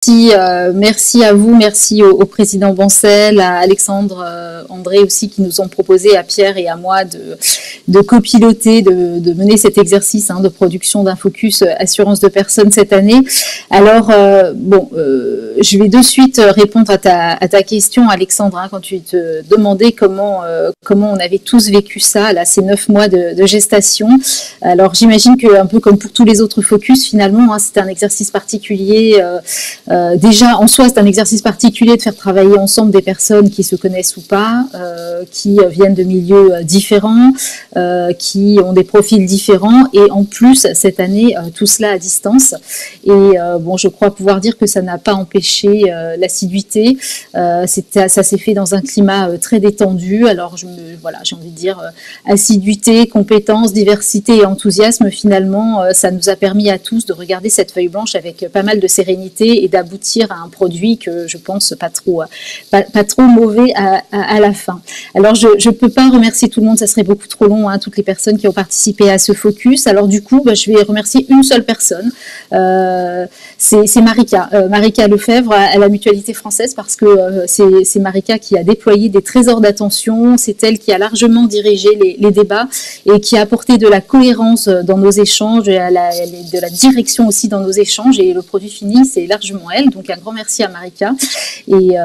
Merci à vous, merci au président Bancel, à Alexandre, André aussi qui nous ont proposé, à Pierre et à moi de copiloter, de mener cet exercice de production d'un focus assurance de personnes cette année. Alors, je vais de suite répondre à ta question, Alexandre, quand tu te demandais comment on avait tous vécu ça, là, ces 9 mois de gestation. Alors, j'imagine qu'un peu comme pour tous les autres focus, finalement, c'était un exercice particulier. Déjà, en soi, c'est un exercice particulier de faire travailler ensemble des personnes qui se connaissent ou pas, qui viennent de milieux différents, qui ont des profils différents, et en plus, cette année, tout cela à distance. Et je crois pouvoir dire que ça n'a pas empêché l'assiduité. Ça s'est fait dans un climat très détendu. Alors, j'ai envie de dire assiduité, compétence, diversité et enthousiasme. Finalement, ça nous a permis à tous de regarder cette feuille blanche avec pas mal de sérénité et d'aboutir à un produit que je pense pas trop mauvais à la fin. Alors je peux pas remercier tout le monde, ça serait beaucoup trop long, toutes les personnes qui ont participé à ce focus. Alors du coup, je vais remercier une seule personne, c'est Marika Lefebvre à la Mutualité Française, parce que c'est Marika qui a déployé des trésors d'attention, c'est elle qui a largement dirigé les débats et qui a apporté de la cohérence dans nos échanges, de la direction aussi dans nos échanges, et le produit fini, c'est largement elle. Donc un grand merci à Marika, et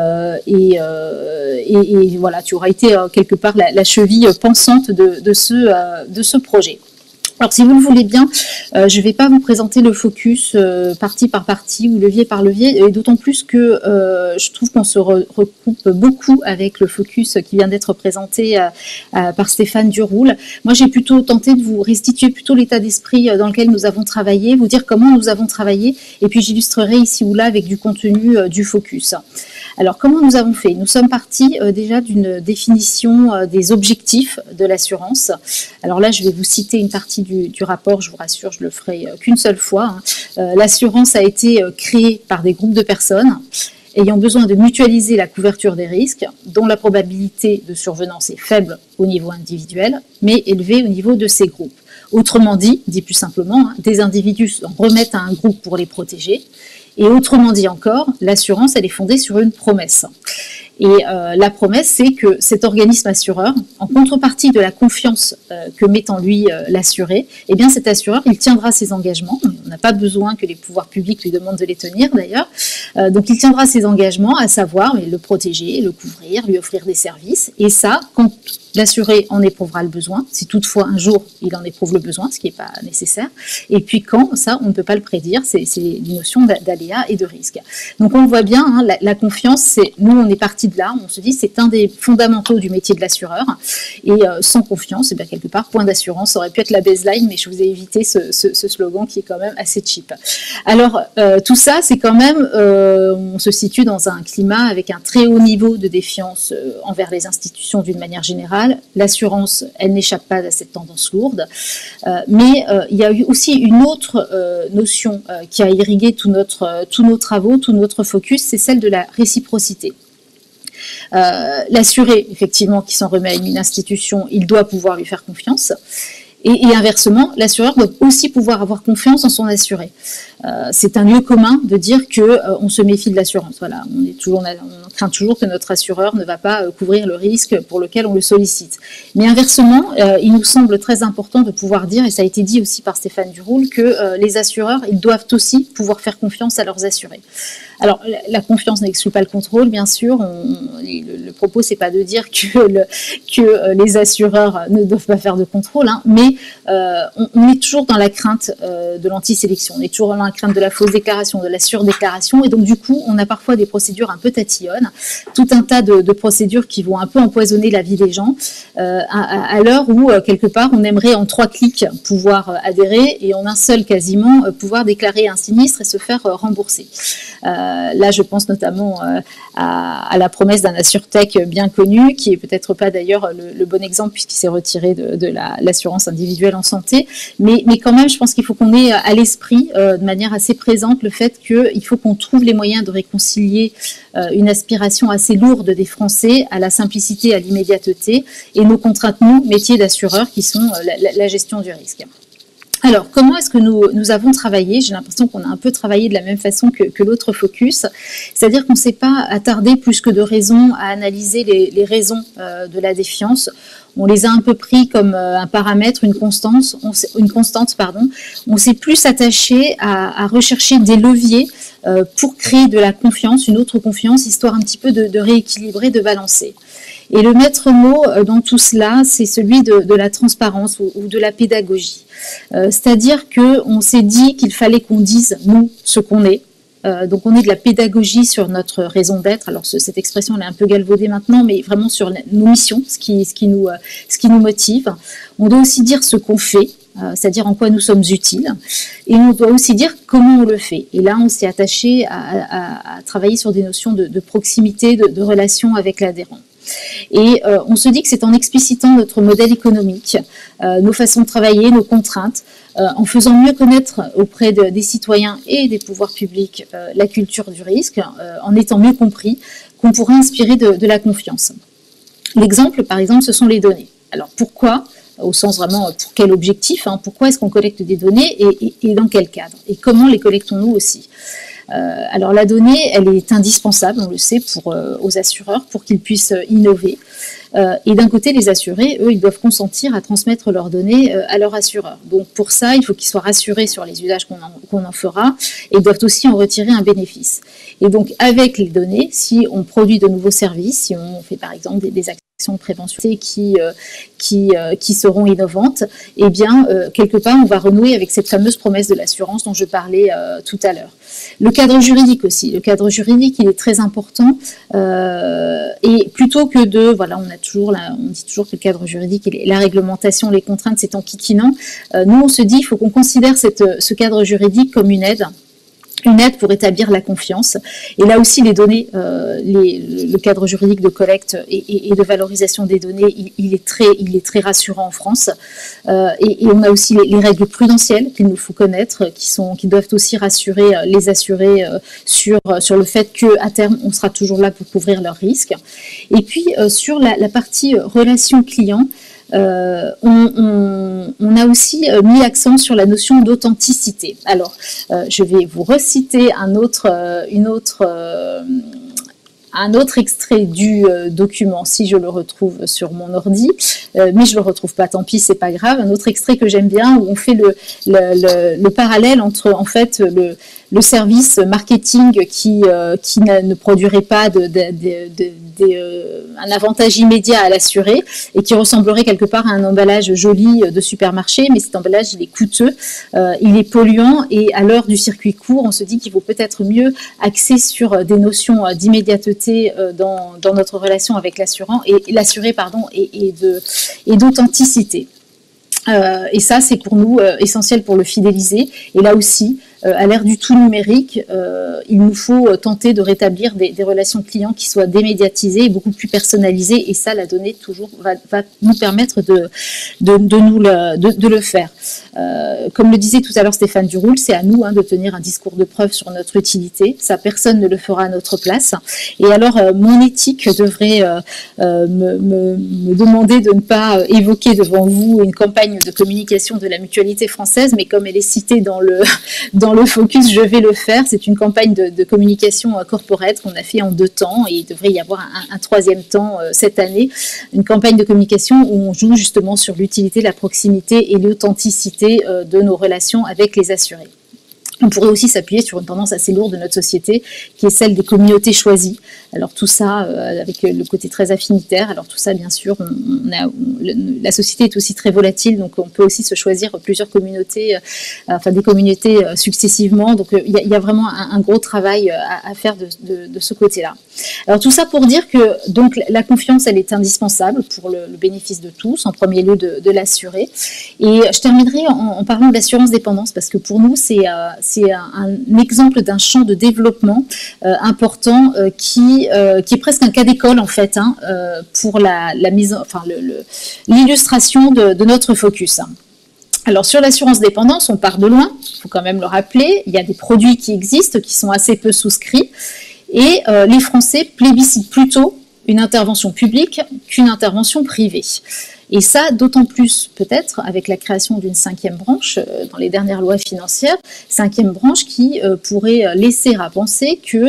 voilà, tu auras été quelque part la cheville pensante de ce projet. Alors, si vous le voulez bien, je ne vais pas vous présenter le focus partie par partie ou levier par levier, et d'autant plus que je trouve qu'on se recoupe beaucoup avec le focus qui vient d'être présenté par Stéphane Duroul. Moi, j'ai plutôt tenté de vous restituer plutôt l'état d'esprit dans lequel nous avons travaillé, vous dire comment nous avons travaillé, et puis j'illustrerai ici ou là avec du contenu du focus. Alors, comment nous avons fait? Nous sommes partis déjà d'une définition des objectifs de l'assurance. Alors là, je vais vous citer une partie du rapport, je vous rassure, je le ferai qu'une seule fois. L'assurance a été créée par des groupes de personnes ayant besoin de mutualiser la couverture des risques, dont la probabilité de survenance est faible au niveau individuel, mais élevée au niveau de ces groupes. Autrement dit plus simplement, des individus s'en remettent à un groupe pour les protéger. Et autrement dit encore, l'assurance, elle est fondée sur une promesse. Et la promesse, c'est que cet organisme assureur, en contrepartie de la confiance que met en lui l'assuré, eh bien cet assureur, il tiendra ses engagements. On n'a pas besoin que les pouvoirs publics lui demandent de les tenir d'ailleurs. Donc il tiendra ses engagements, à savoir le protéger, le couvrir, lui offrir des services. Et ça, quand l'assuré en éprouvera le besoin, si toutefois un jour il en éprouve le besoin, ce qui n'est pas nécessaire. Et puis quand, ça, on ne peut pas le prédire, c'est une notion d'aléa et de risque. Donc on voit bien, la confiance, nous on est parti de là, on se dit c'est un des fondamentaux du métier de l'assureur. Et sans confiance, bien quelque part, point d'assurance, ça aurait pu être la baseline, mais je vous ai évité ce slogan qui est quand même assez cheap. Alors tout ça, c'est quand même, on se situe dans un climat avec un très haut niveau de défiance envers les institutions d'une manière générale. L'assurance, elle n'échappe pas à cette tendance lourde, mais il y a eu aussi une autre notion qui a irrigué tous nos travaux, tout notre focus, c'est celle de la réciprocité. L'assuré, effectivement, qui s'en remet à une institution, il doit pouvoir lui faire confiance. Et inversement, l'assureur doit aussi pouvoir avoir confiance en son assuré. C'est un lieu commun de dire qu'on se méfie de l'assurance. Voilà, on craint toujours que notre assureur ne va pas couvrir le risque pour lequel on le sollicite. Mais inversement, il nous semble très important de pouvoir dire, et ça a été dit aussi par Stéphane Duroul, que les assureurs, ils doivent aussi pouvoir faire confiance à leurs assurés. Alors, la confiance n'exclut pas le contrôle, bien sûr. Le propos, c'est pas de dire que les assureurs ne doivent pas faire de contrôle, mais on est toujours dans la crainte de l'antisélection, on est toujours dans la crainte de la fausse déclaration, de la surdéclaration, et donc du coup, on a parfois des procédures un peu tatillonnes, tout un tas de procédures qui vont un peu empoisonner la vie des gens, à l'heure où, quelque part, on aimerait en 3 clics pouvoir adhérer, et en un seul quasiment, pouvoir déclarer un sinistre et se faire rembourser. Là, je pense notamment à la promesse d'un AssureTech bien connu, qui est peut-être pas d'ailleurs le bon exemple puisqu'il s'est retiré de l'assurance individuelle en santé, mais quand même, je pense qu'il faut qu'on ait à l'esprit, de manière assez présente, le fait qu'il faut qu'on trouve les moyens de réconcilier une aspiration assez lourde des Français à la simplicité, à l'immédiateté, et nos contraintes, nous, métiers d'assureurs, qui sont la gestion du risque. Alors, comment est-ce que nous avons travaillé? J'ai l'impression qu'on a un peu travaillé de la même façon que l'autre focus, c'est-à-dire qu'on ne s'est pas attardé plus que de raison à analyser les raisons de la défiance. On les a un peu pris comme un paramètre, une constante. On s'est plus attaché à rechercher des leviers pour créer de la confiance, une autre confiance, histoire un petit peu de rééquilibrer, de balancer. Et le maître mot dans tout cela, c'est celui de la transparence ou de la pédagogie. C'est-à-dire qu'on s'est dit qu'il fallait qu'on dise, nous, ce qu'on est. Donc on est de la pédagogie sur notre raison d'être. Alors cette expression elle est un peu galvaudée maintenant, mais vraiment sur nos missions, ce qui nous motive. On doit aussi dire ce qu'on fait, c'est-à-dire en quoi nous sommes utiles, et on doit aussi dire comment on le fait. Et là on s'est attaché à travailler sur des notions de proximité, de relation avec l'adhérent. Et on se dit que c'est en explicitant notre modèle économique, nos façons de travailler, nos contraintes, en faisant mieux connaître auprès des citoyens et des pouvoirs publics la culture du risque, en étant mieux compris, qu'on pourra inspirer de la confiance. L'exemple, par exemple, ce sont les données. Alors pourquoi, au sens vraiment pour quel objectif, pourquoi est-ce qu'on collecte des données et dans quel cadre? Et comment les collectons-nous aussi? Alors la donnée, elle est indispensable, on le sait, aux assureurs pour qu'ils puissent innover. Et d'un côté, les assurés, eux, ils doivent consentir à transmettre leurs données à leur assureur. Donc pour ça, il faut qu'ils soient rassurés sur les usages qu'on en fera et ils doivent aussi en retirer un bénéfice. Et donc avec les données, si on produit de nouveaux services, si on fait par exemple des actions de prévention qui seront innovantes, eh bien, quelque part, on va renouer avec cette fameuse promesse de l'assurance dont je parlais tout à l'heure. Le cadre juridique aussi. Le cadre juridique, il est très important. Et plutôt que on dit toujours que le cadre juridique, la réglementation, les contraintes, c'est enquiquinant. Nous, on se dit, il faut qu'on considère ce cadre juridique comme une aide pour établir la confiance. Et là aussi, les données, le cadre juridique de collecte et de valorisation des données, il est très rassurant en France. Et on a aussi les règles prudentielles qu'il nous faut connaître, qui doivent aussi rassurer les assurés sur le fait qu'à terme, on sera toujours là pour couvrir leurs risques. Et puis, sur la partie relation client, on a aussi mis l'accent sur la notion d'authenticité. Alors, je vais vous reciter un autre extrait du document, si je le retrouve sur mon ordi, mais je le retrouve pas, tant pis, c'est pas grave. Un autre extrait que j'aime bien, où on fait le parallèle entre en fait le service marketing qui ne produirait pas un avantage immédiat à l'assuré et qui ressemblerait quelque part à un emballage joli de supermarché, mais cet emballage il est coûteux, il est polluant, et à l'heure du circuit court, on se dit qu'il vaut peut-être mieux axer sur des notions d'immédiateté dans notre relation avec l'assuré et d'authenticité. Et ça, c'est pour nous essentiel pour le fidéliser. Et là aussi, à l'ère du tout numérique, il nous faut tenter de rétablir des relations clients qui soient démédiatisées et beaucoup plus personnalisées. Et ça, la donnée toujours va nous permettre de le faire. Comme le disait tout à l'heure Stéphane Duroul, c'est à nous de tenir un discours de preuve sur notre utilité. Ça, personne ne le fera à notre place. Et alors, mon éthique devrait me demander de ne pas évoquer devant vous une campagne de communication de la Mutualité française, mais comme elle est citée dans le focus, je vais le faire. C'est une campagne de communication corporate qu'on a fait en 2 temps, et il devrait y avoir un 3e temps cette année. Une campagne de communication où on joue justement sur l'utilité, la proximité et l'authenticité de nos relations avec les assurés. On pourrait aussi s'appuyer sur une tendance assez lourde de notre société, qui est celle des communautés choisies. Alors tout ça, avec le côté très affinitaire, alors tout ça, bien sûr, la société est aussi très volatile, donc on peut aussi se choisir plusieurs communautés, des communautés successivement. Donc il y a vraiment un gros travail à faire de ce côté-là. Alors tout ça pour dire que donc la confiance, elle est indispensable pour le bénéfice de tous, en premier lieu de l'assuré. Et je terminerai en parlant de l'assurance dépendance, parce que pour nous, c'est un exemple d'un champ de développement important qui est presque un cas d'école en fait pour l'illustration de notre focus. Alors sur l'assurance dépendance, on part de loin, il faut quand même le rappeler, il y a des produits qui existent, qui sont assez peu souscrits, et les Français plébiscitent plutôt une intervention publique qu'une intervention privée. Et ça, d'autant plus peut-être avec la création d'une 5e branche dans les dernières lois financières, 5e branche qui pourrait laisser à penser que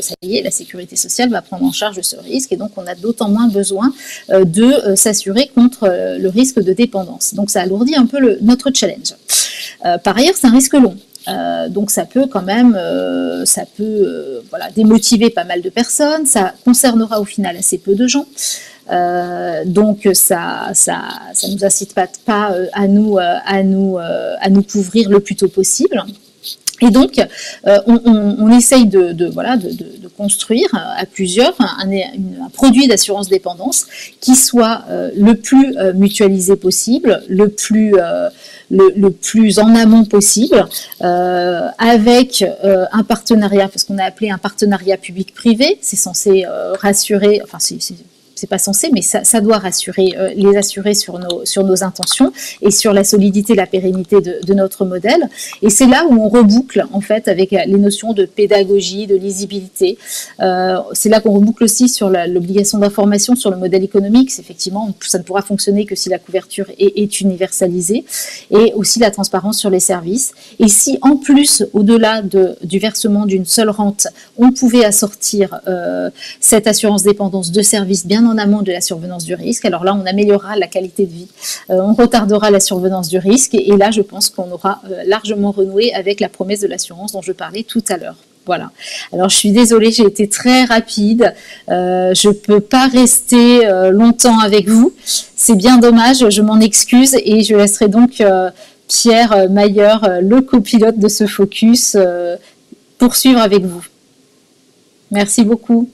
ça y est, la sécurité sociale va prendre en charge ce risque et donc on a d'autant moins besoin de s'assurer contre le risque de dépendance. Donc ça alourdit un peu notre challenge. Par ailleurs, c'est un risque long. Donc ça peut quand même voilà, démotiver pas mal de personnes, ça concernera au final assez peu de gens. Donc ça nous incite pas à nous couvrir le plus tôt possible. Et donc, on essaye de construire à plusieurs un produit d'assurance dépendance qui soit le plus mutualisé possible, le plus en amont possible, avec un partenariat, parce qu'on a appelé un partenariat public-privé, c'est censé rassurer, enfin c'est pas censé, mais ça doit rassurer les assurés sur nos intentions et sur la solidité, la pérennité de notre modèle. Et c'est là où on reboucle en fait avec les notions de pédagogie, de lisibilité. C'est là qu'on reboucle aussi sur l'obligation d'information sur le modèle économique. Effectivement, ça ne pourra fonctionner que si la couverture est universalisée, et aussi la transparence sur les services. Et si en plus, au-delà du versement d'une seule rente, on pouvait assortir cette assurance dépendance de services bien en amont de la survenance du risque, alors là on améliorera la qualité de vie, on retardera la survenance du risque, et là je pense qu'on aura largement renoué avec la promesse de l'assurance dont je parlais tout à l'heure. Voilà. Alors je suis désolée, j'ai été très rapide, je peux pas rester longtemps avec vous, c'est bien dommage, je m'en excuse, et je laisserai donc Pierre Mailleur, le copilote de ce focus, poursuivre avec vous. Merci beaucoup.